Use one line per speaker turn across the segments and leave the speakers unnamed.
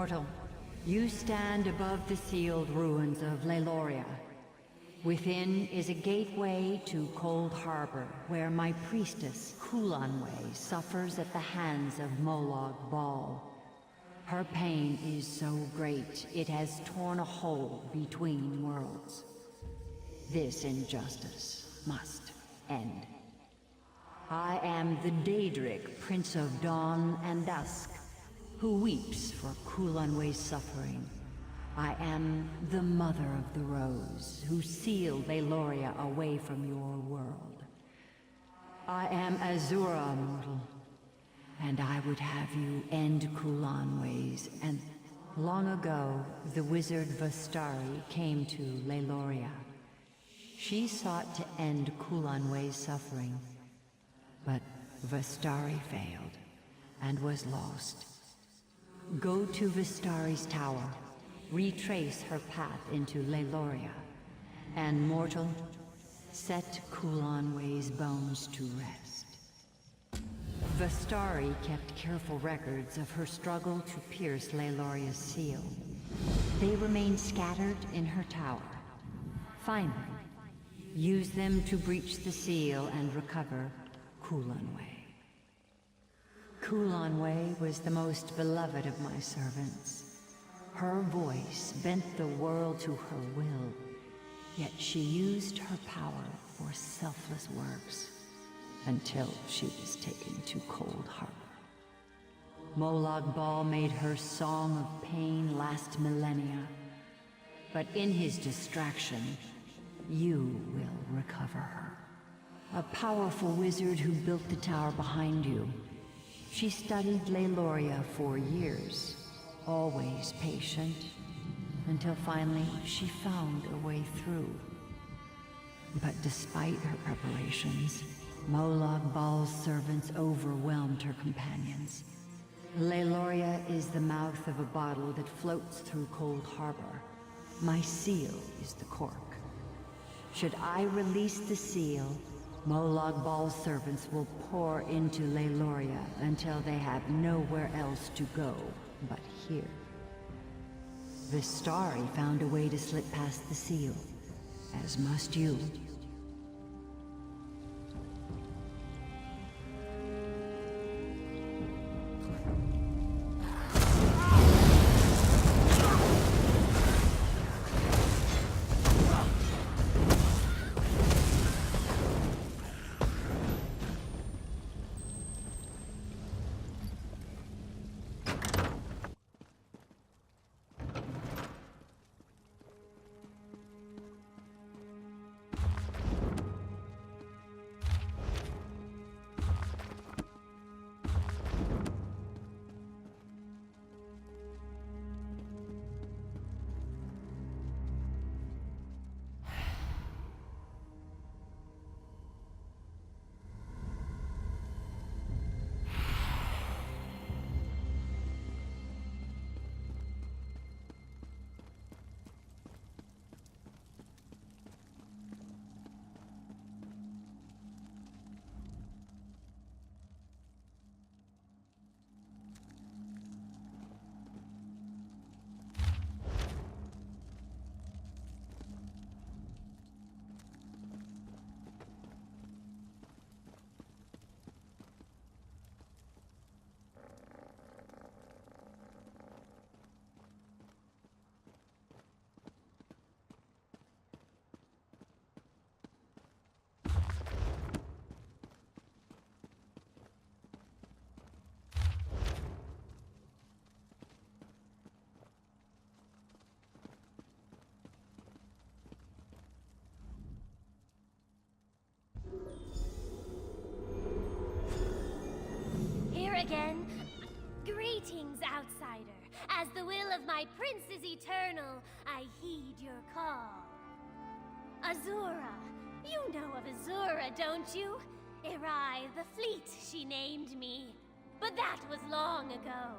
Mortal, you stand above the sealed ruins of Leiloria. Within is a gateway to Cold Harbor, where my priestess, Kulanway, suffers at the hands of Molag Bal. Her pain is so great, it has torn a hole between worlds. This injustice must end. I am the Daedric, Prince of Dawn and Dusk, who weeps for Kulanway's suffering. I am the Mother of the Rose, who sealed Leiloria away from your world. I am Azura, mortal, and I would have you end Kulanway's, and long ago, the wizard Vastari came to Leiloria. She sought to end Kulanway's suffering, but Vastari failed and was lost. Go to Vastari's tower, retrace her path into Leiloria, and mortal, set Kulanway's bones to rest. Vastari kept careful records of her struggle to pierce Leiloria's seal. They remain scattered in her tower. Find them, use them to breach the seal and recover Kulanway. Kulanway was the most beloved of my servants. Her voice bent the world to her will, yet she used her power for selfless works until she was taken to Cold Harbor. Molag Bal made her song of pain last millennia, but in his distraction, you will recover her. A powerful wizard who built the tower behind you. She studied Leiloria for years, always patient, until finally she found a way through. But despite her preparations, Molag Bal's servants overwhelmed her companions. Leiloria is the mouth of a bottle that floats through Cold Harbor. My seal is the cork. Should I release the seal, Molag Bal's servants will pour into Leiloria until they have nowhere else to go but here. Vistari found a way to slip past the seal, as must you.
Again, greetings, outsider. As the will of my prince is eternal, I heed your call. Azura. You know of Azura, don't you? Erai, the fleet, she named me. But that was long ago.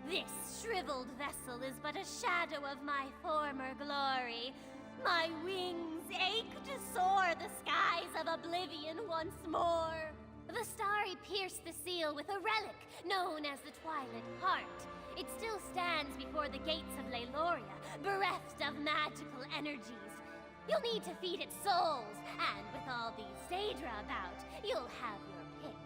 This shriveled vessel is but a shadow of my former glory. My wings ache to soar the skies of oblivion once more. Vastari pierced the seal with a relic known as the Twilight Heart. It still stands before the gates of Leyloria, bereft of magical energies. You'll need to feed it souls, and with all these Daedra about, you'll have your pick.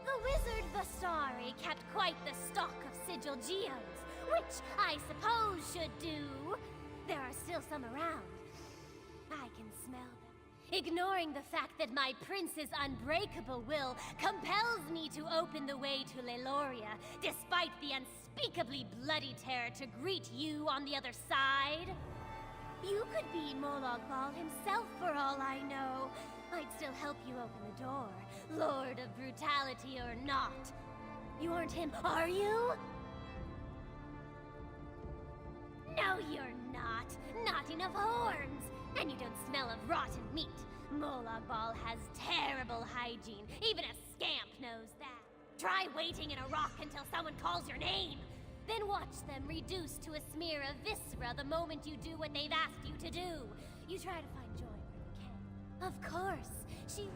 The wizard Vastari kept quite the stock of sigil geodes, which I suppose should do. There are still some around. I can smell them, ignoring the fact that my prince's unbreakable will compels me to open the way to Leyloria, despite the unspeakably bloody terror to greet you on the other side. You could be Molag Bal himself for all I know. I'd still help you open the door, Lord of Brutality or not. You aren't him, are you? No, you're not. Not enough horns. And you don't smell of rotten meat. Molag Bal has terrible hygiene. Even a scamp knows that. Try waiting in a rock until someone calls your name. Then watch them reduced to a smear of viscera the moment you do what they've asked you to do. You try to find joy where you can. Of course, she...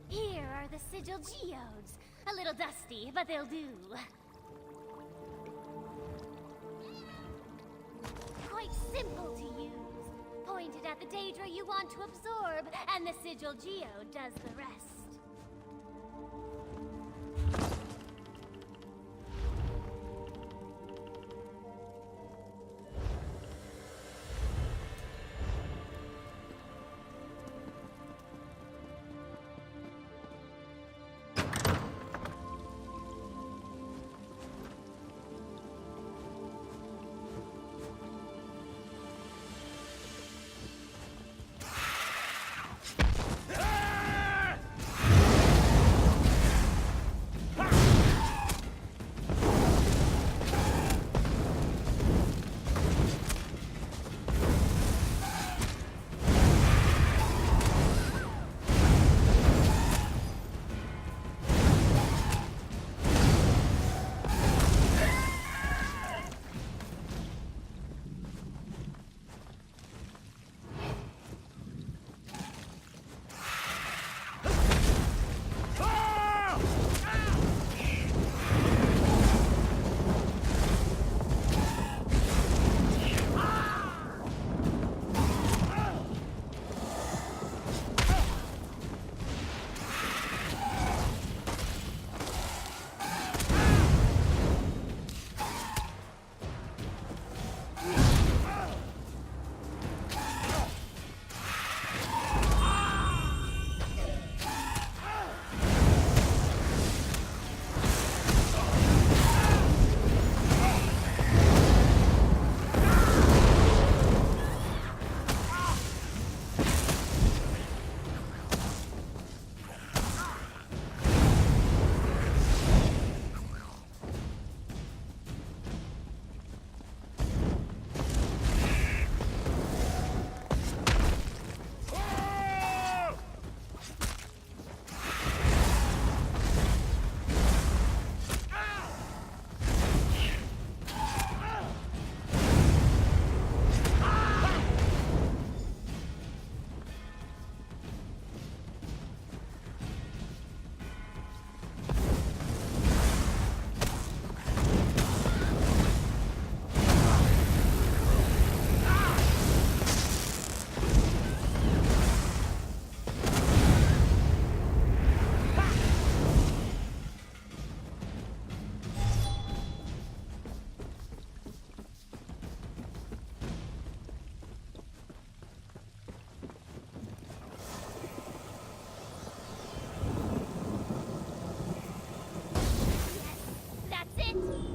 Here are the sigil geodes. A little dusty, but they'll do. Quite simple to use. Pointed at the Daedra you want to absorb, and the sigil geode does the rest.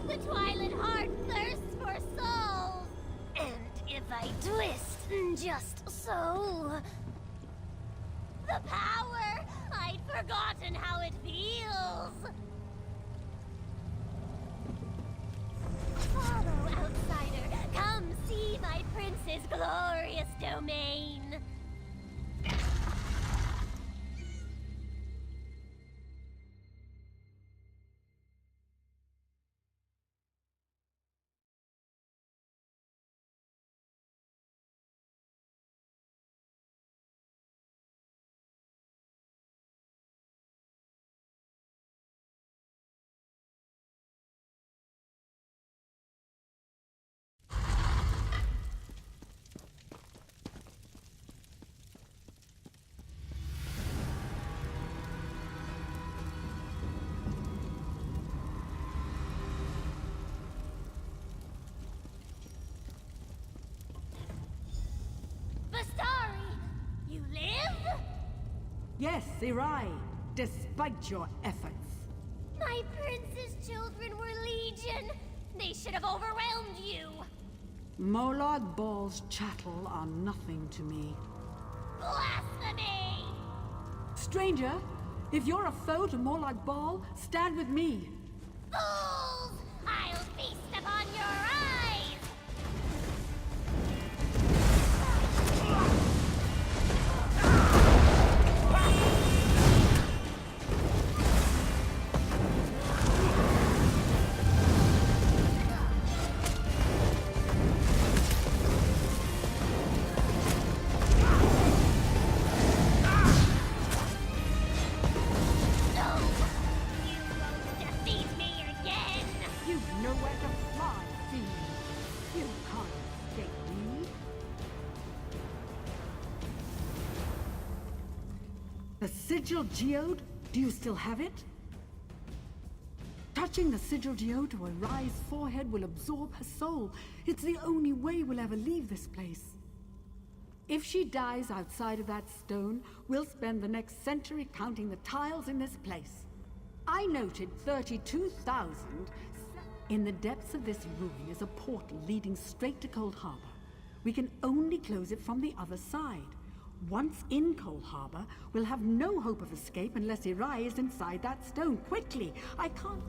The Twilight Heart thirsts for souls! And if I twist just so... The power! I'd forgotten how it feels! Follow, outsider! Come see my prince's glorious domain!
Yes, Irai, despite your efforts.
My prince's children were legion. They should have overwhelmed you.
Molag Bal's chattel are nothing to me.
Blasphemy!
Stranger, if you're a foe to Molag Bal, stand with me.
Fools! I'll feast upon your eyes!
The sigil geode? Do you still have it? Touching the sigil geode to Irai's forehead will absorb her soul. It's the only way we'll ever leave this place. If she dies outside of that stone, we'll spend the next century counting the tiles in this place. I noted 32,000. In the depths of this ruin is a portal leading straight to Cold Harbor. We can only close it from the other side. Once in Cold Harbor, we'll have no hope of escape unless Irai is inside that stone. Quickly! I can't...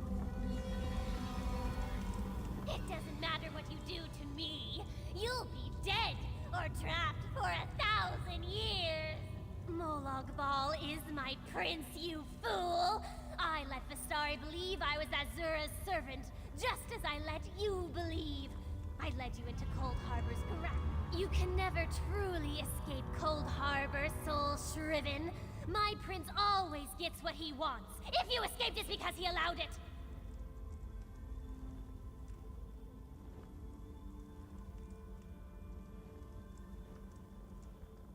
It doesn't matter what you do to me. You'll be dead or trapped for 1,000 years. Molag Bal is my prince, you fool! I let Vistari believe I was Azura's servant, just as I let you believe. I led you into Cold Harbor's grasp. You can never truly escape Cold Harbor, soul shriven. My prince always gets what he wants. If you escaped, it's because he allowed it.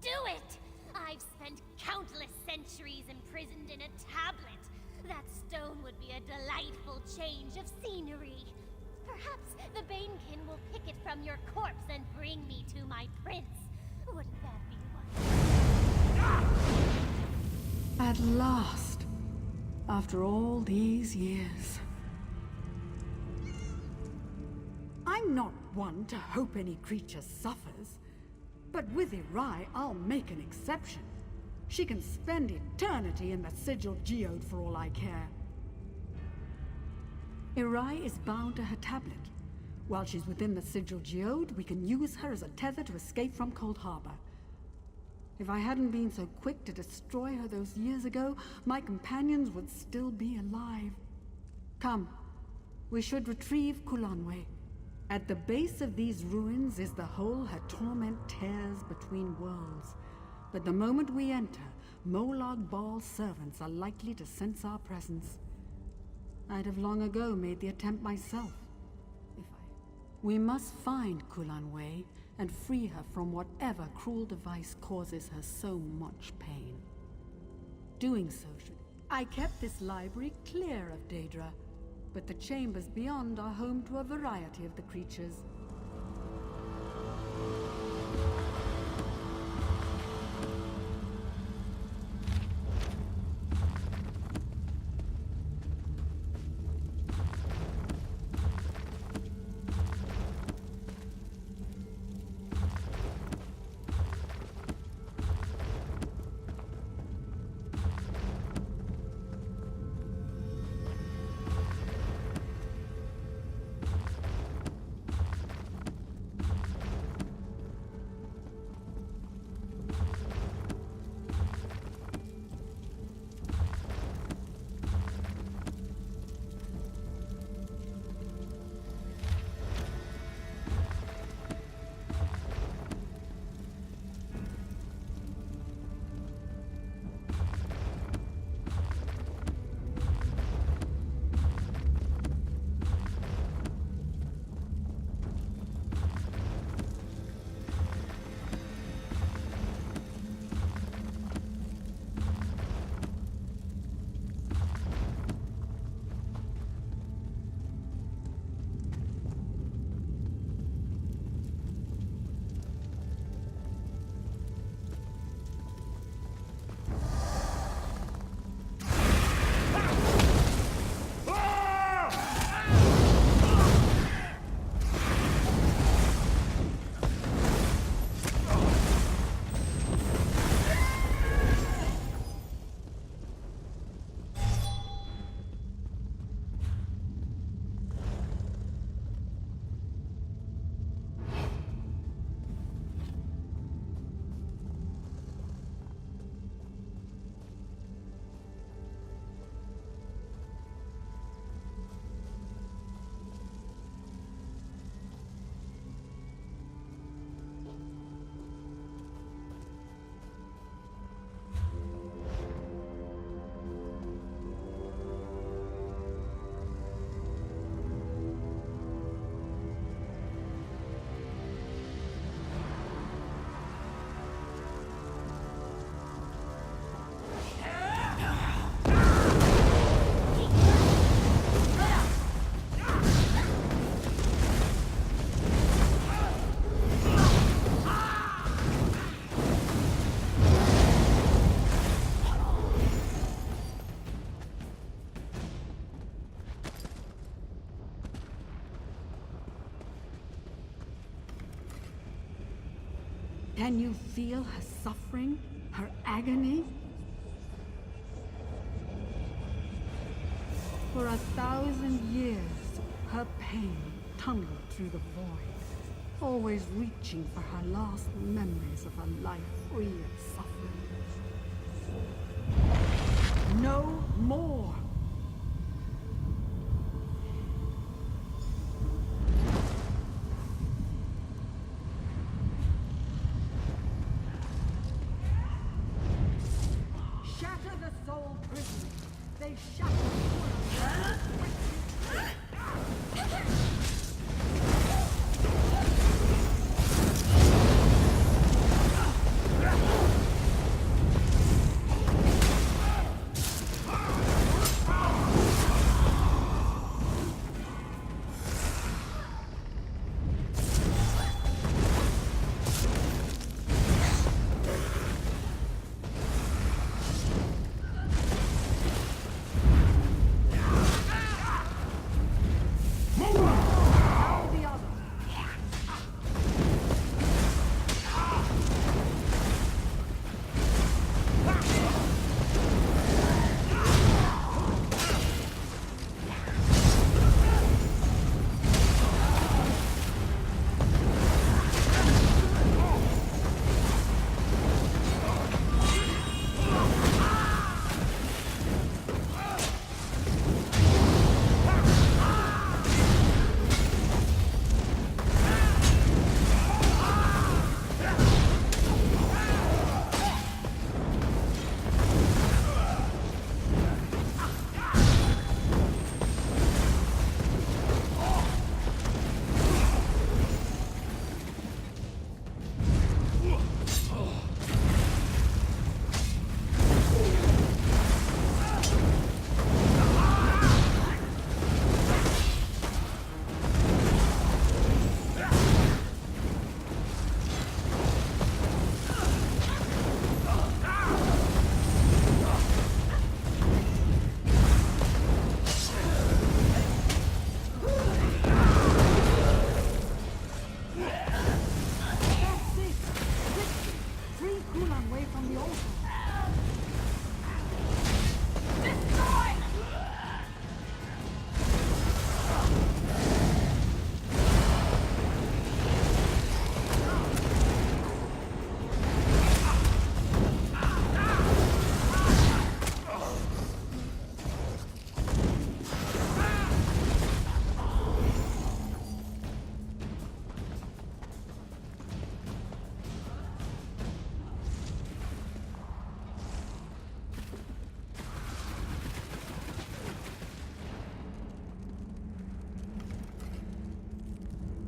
Do it! I've spent countless centuries imprisoned in a tablet. That stone would be a delightful change of scenery. Perhaps the Banekin will pick it from your corpse and bring me to my prince. Wouldn't that be wonderful?
At last, after all these years. I'm not one to hope any creature suffers, but with Irai, I'll make an exception. She can spend eternity in the sigil geode for all I care. Irai is bound to her tablet. While she's within the sigil geode, we can use her as a tether to escape from Cold Harbor. If I hadn't been so quick to destroy her those years ago, my companions would still be alive. Come, we should retrieve Kulanwe. At the base of these ruins is the hole her torment tears between worlds. But the moment we enter, Molag Bal's servants are likely to sense our presence. I'd have long ago made the attempt myself. We must find Kulanwe and free her from whatever cruel device causes her so much pain. Doing so should... I kept this library clear of Daedra, but the chambers beyond are home to a variety of the creatures. Can you feel her suffering, her agony? For 1,000 years, her pain tunneled through the void, always reaching for her last memories of a life free of suffering. No more! Shatter the soul prison! They shatter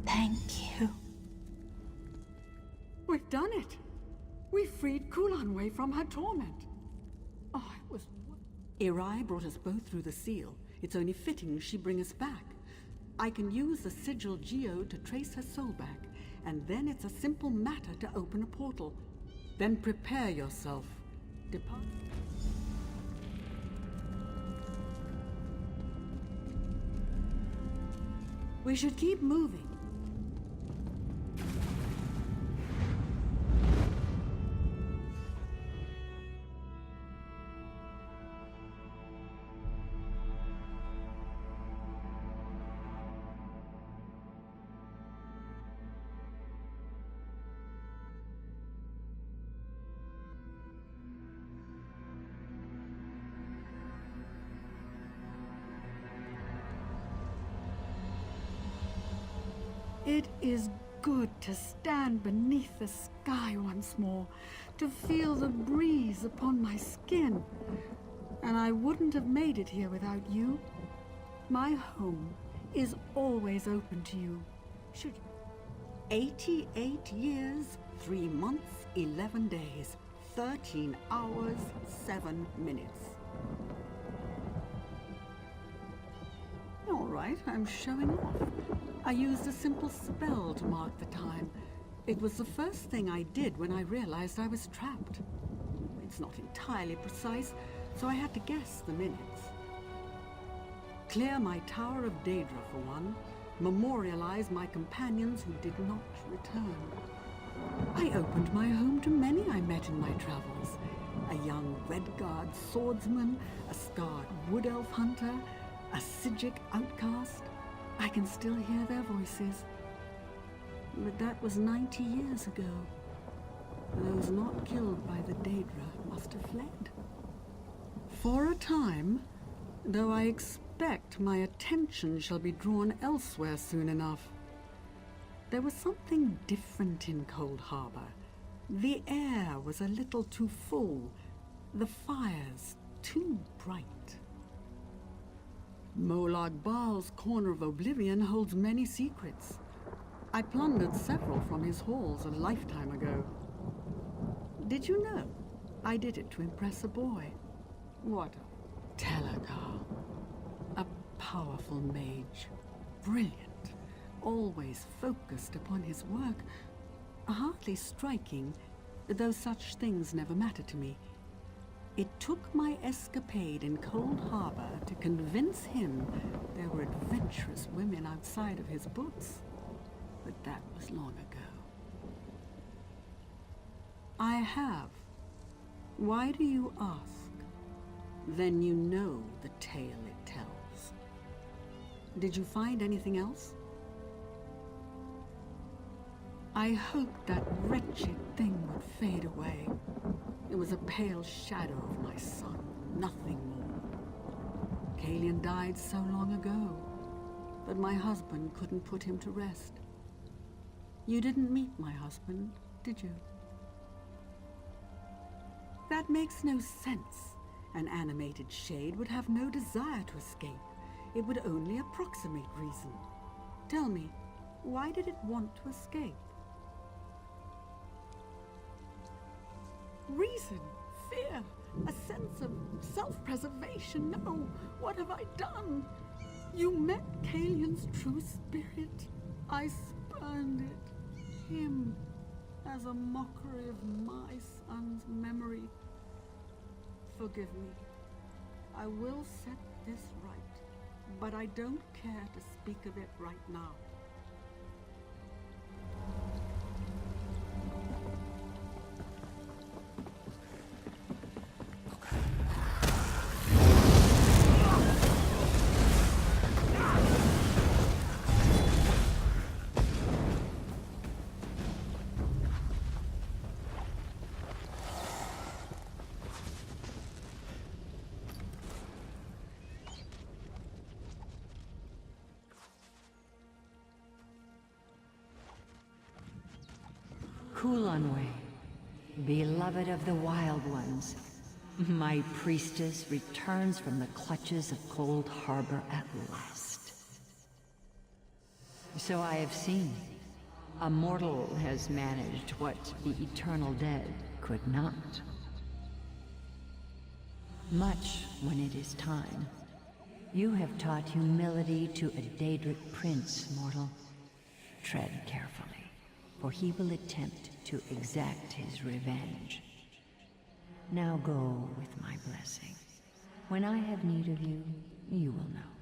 Thank you.
We've done it! We freed Kulanway from her torment. Oh, it was...
Irai brought us both through the seal. It's only fitting she bring us back. I can use the sigil geode to trace her soul back, and then it's a simple matter to open a portal. Then prepare yourself. Depart. We should keep moving.
It is good to stand beneath the sky once more, to feel the breeze upon my skin. And I wouldn't have made it here without you. My home is always open to you. Should
88 years, 3 months, 11 days, 13 hours, 7 minutes. All right, I'm showing off. I used a simple spell to mark the time. It was the first thing I did when I realized I was trapped. It's not entirely precise, so I had to guess the minutes. Clear my Tower of Daedra for one. Memorialize my companions who did not return. I opened my home to many I met in my travels. A young Redguard swordsman, a scarred wood elf hunter, a Sijic outcast. I can still hear their voices. But that was 90 years ago. Those not killed by the Daedra must have fled. For a time, though I expect my attention shall be drawn elsewhere soon enough. There was something different in Cold Harbor. The air was a little too full, the fires too bright. Molag Baal's Corner of Oblivion holds many secrets. I plundered several from his halls a lifetime ago. Did you know? I did it to impress a boy. What a Telekar. A powerful mage. Brilliant. Always focused upon his work. Hardly striking, though such things never mattered to me. It took my escapade in Cold Harbor to convince him there were adventurous women outside of his books. But that was long ago. I have. Why do you ask? Then you know the tale it tells. Did you find anything else? I hoped that wretched thing would fade away. It was a pale shadow of my son, nothing more. Kalian died so long ago, but my husband couldn't put him to rest. You didn't meet my husband, did you? That makes no sense. An animated shade would have no desire to escape. It would only approximate reason. Tell me, why did it want to escape? Reason, fear, a sense of self-preservation. No, what have I done? You met Kalian's true spirit. I spurned it, him, as a mockery of my son's memory. Forgive me. I will set this right, but I don't care to speak of it right now.
Kulanwe, beloved of the Wild Ones, my priestess returns from the clutches of Cold Harbor at last. So I have seen. A mortal has managed what the eternal dead could not. Much when it is time. You have taught humility to a Daedric prince, mortal. Tread carefully, for he will attempt to exact his revenge. Now go with my blessing. When I have need of you, you will know.